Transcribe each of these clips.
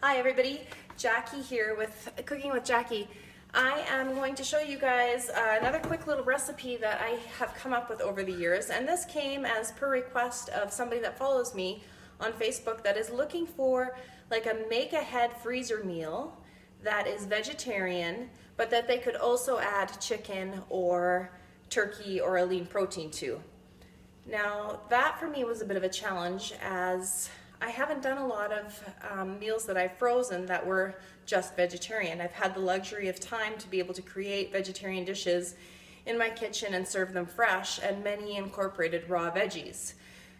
Hi everybody, Jackie here with Cooking with Jackie. I am going to show you guys another quick little recipe that I have come up with over the years, and this came as per request of somebody that follows me on Facebook that is looking for like a make-ahead freezer meal that is vegetarian, but that they could also add chicken or turkey or a lean protein to. Now that for me was a bit of a challenge, as I haven't done a lot of meals that I've frozen that were just vegetarian. I've had the luxury of time to be able to create vegetarian dishes in my kitchen and serve them fresh, and many incorporated raw veggies.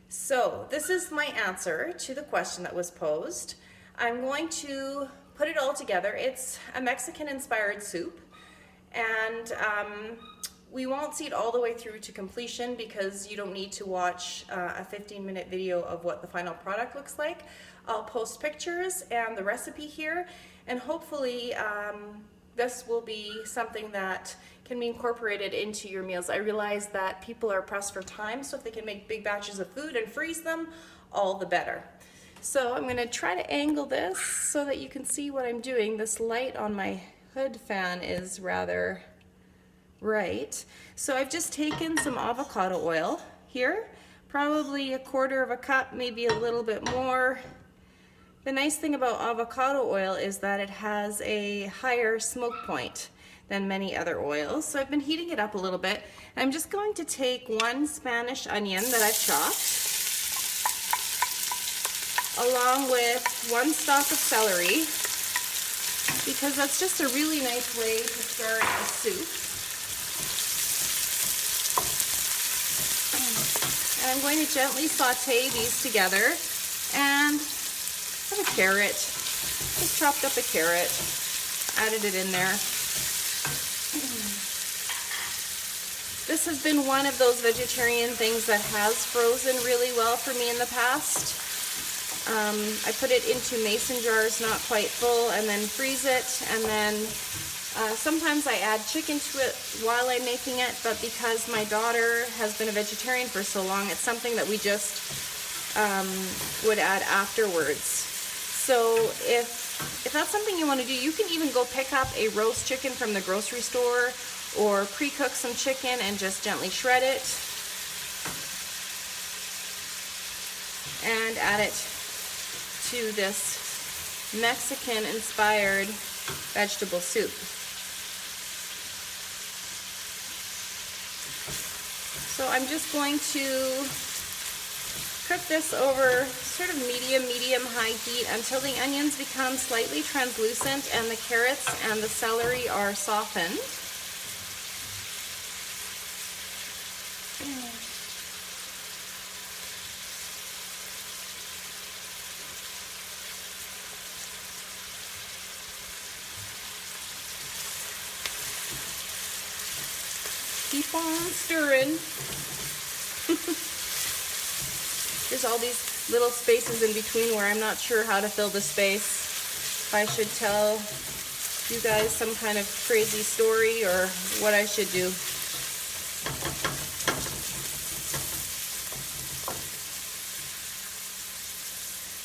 So this is my answer to the question that was posed. I'm going to put it all together. It's a Mexican inspired soup, and we won't see it all the way through to completion because you don't need to watch a 15-minute video of what the final product looks like. I'll post pictures and the recipe here, and hopefully this will be something that can be incorporated into your meals. I realize that people are pressed for time, so if they can make big batches of food and freeze them, all the better. So I'm going to try to angle this so that you can see what I'm doing. This light on my hood fan is rather right. So I've just taken some avocado oil here, probably 1/4 cup, maybe a little bit more. The nice thing about avocado oil is that it has a higher smoke point than many other oils. So I've been heating it up a little bit. I'm just going to take 1 Spanish onion that I've chopped, along with 1 stalk of celery, because that's just a really nice way to start a soup. And I'm going to gently saute these together, and I have a carrot. Just chopped up a carrot, added it in there. This has been one of those vegetarian things that has frozen really well for me in the past. I put it into mason jars, not quite full, and then freeze it, and then sometimes I add chicken to it while I'm making it, but because my daughter has been a vegetarian for so long, it's something that we just would add afterwards. So if that's something you want to do, you can even go pick up a roast chicken from the grocery store or pre-cook some chicken and just gently shred it and add it to this Mexican-inspired vegetable soup. So I'm just going to cook this over sort of medium-high heat until the onions become slightly translucent and the carrots and the celery are softened. Keep on stirring. There's all these little spaces in between where I'm not sure how to fill the space. If I should tell you guys some kind of crazy story or what I should do.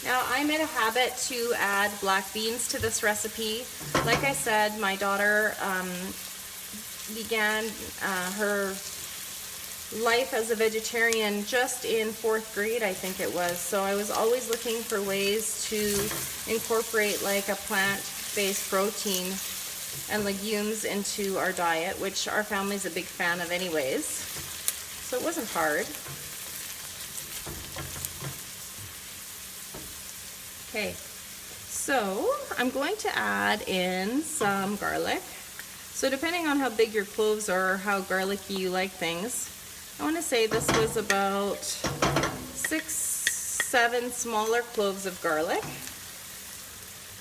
Now, I made a habit to add black beans to this recipe. Like I said, my daughter began her life as a vegetarian just in 4th grade, I think it was. So I was always looking for ways to incorporate like a plant-based protein and legumes into our diet, which our family's a big fan of anyways. So it wasn't hard. Okay, so I'm going to add in some garlic. So depending on how big your cloves are or how garlicky you like things, I want to say this was about 6-7 smaller cloves of garlic,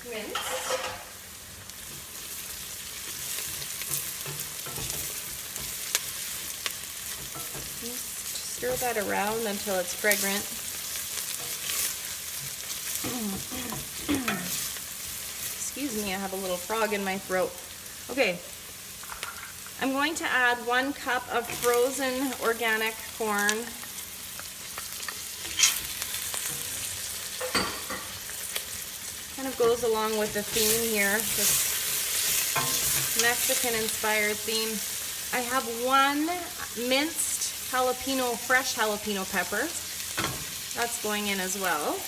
minced. Just stir that around until it's fragrant. Excuse me, I have a little frog in my throat. Okay. I'm going to add 1 cup of frozen organic corn. Kind of goes along with the theme here, this Mexican-inspired theme. I have 1 minced jalapeno, fresh jalapeno pepper. That's going in as well.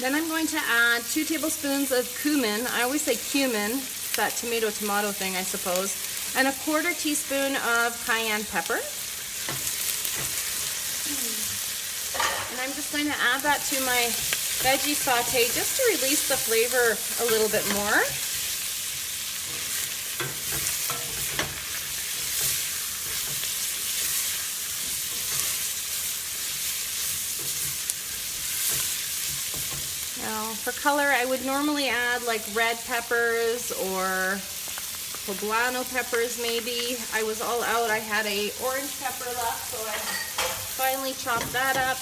Then I'm going to add 2 tablespoons of cumin. I always say cumin, that tomato thing, I suppose. And a 1/4 teaspoon of cayenne pepper. And I'm just going to add that to my veggie saute just to release the flavor a little bit more. Now, for color, I would normally add like red peppers or poblano peppers maybe. I was all out. I had a orange pepper left, so I finally chopped that up.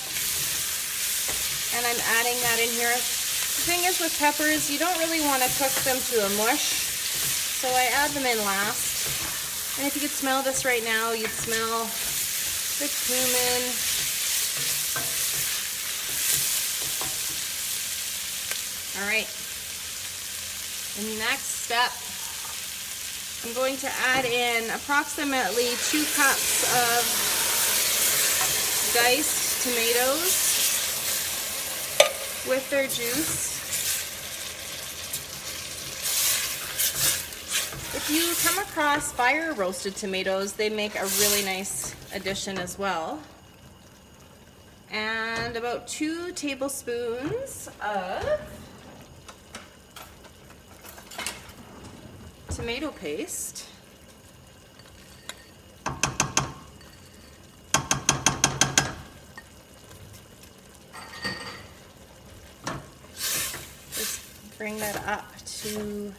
And I'm adding that in here. The thing is with peppers, you don't really want to cook them to a mush, so I add them in last. And if you could smell this right now, you'd smell the cumin. All right, the next step, I'm going to add in approximately 2 cups of diced tomatoes with their juice. If you come across fire roasted tomatoes, they make a really nice addition as well. And about 2 tablespoons of tomato paste. Just bring that up to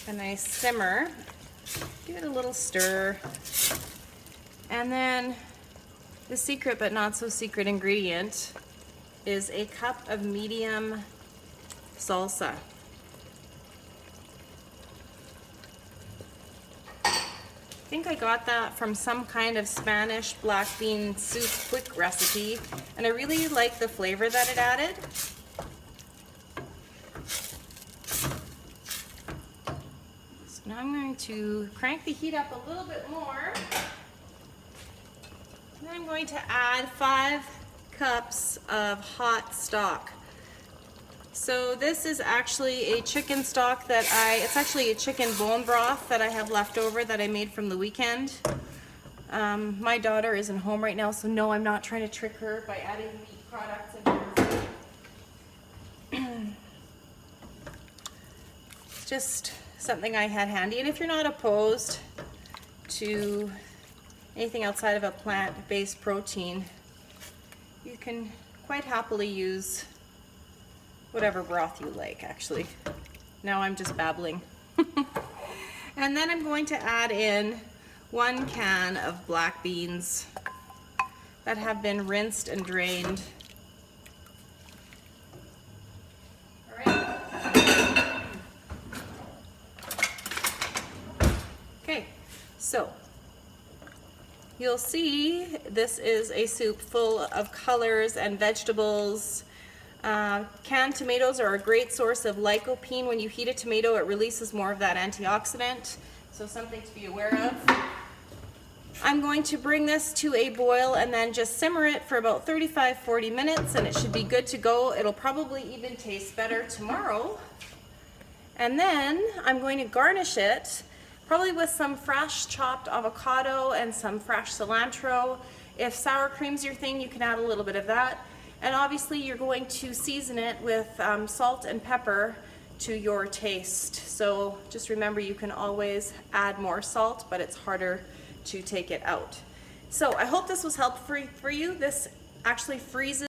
a nice simmer. Give it a little stir. And then the secret but not so secret ingredient is a cup of medium salsa. I think I got that from some kind of Spanish black bean soup quick recipe, and I really like the flavor that it added. So now I'm going to crank the heat up a little bit more. And then I'm going to add 5 cups of hot stock. So this is actually a chicken stock that it's actually a chicken bone broth that I have left over that I made from the weekend. My daughter isn't home right now, so no, I'm not trying to trick her by adding meat products in here. It's just something I had handy, and if you're not opposed to anything outside of a plant-based protein, you can quite happily use whatever broth you like, actually. Now I'm just babbling. And then I'm going to add in 1 can of black beans that have been rinsed and drained. All right. Okay, so you'll see this is a soup full of colors and vegetables. Canned tomatoes are a great source of lycopene. When you heat a tomato, it releases more of that antioxidant, so something to be aware of. I'm going to bring this to a boil and then just simmer it for about 35-40 minutes, and it should be good to go. It'll probably even taste better tomorrow. And then I'm going to garnish it, probably with some fresh chopped avocado and some fresh cilantro. If sour cream's your thing, you can add a little bit of that. And obviously you're going to season it with salt and pepper to your taste. So just remember, you can always add more salt, but it's harder to take it out. So I hope this was helpful for you. This actually freezes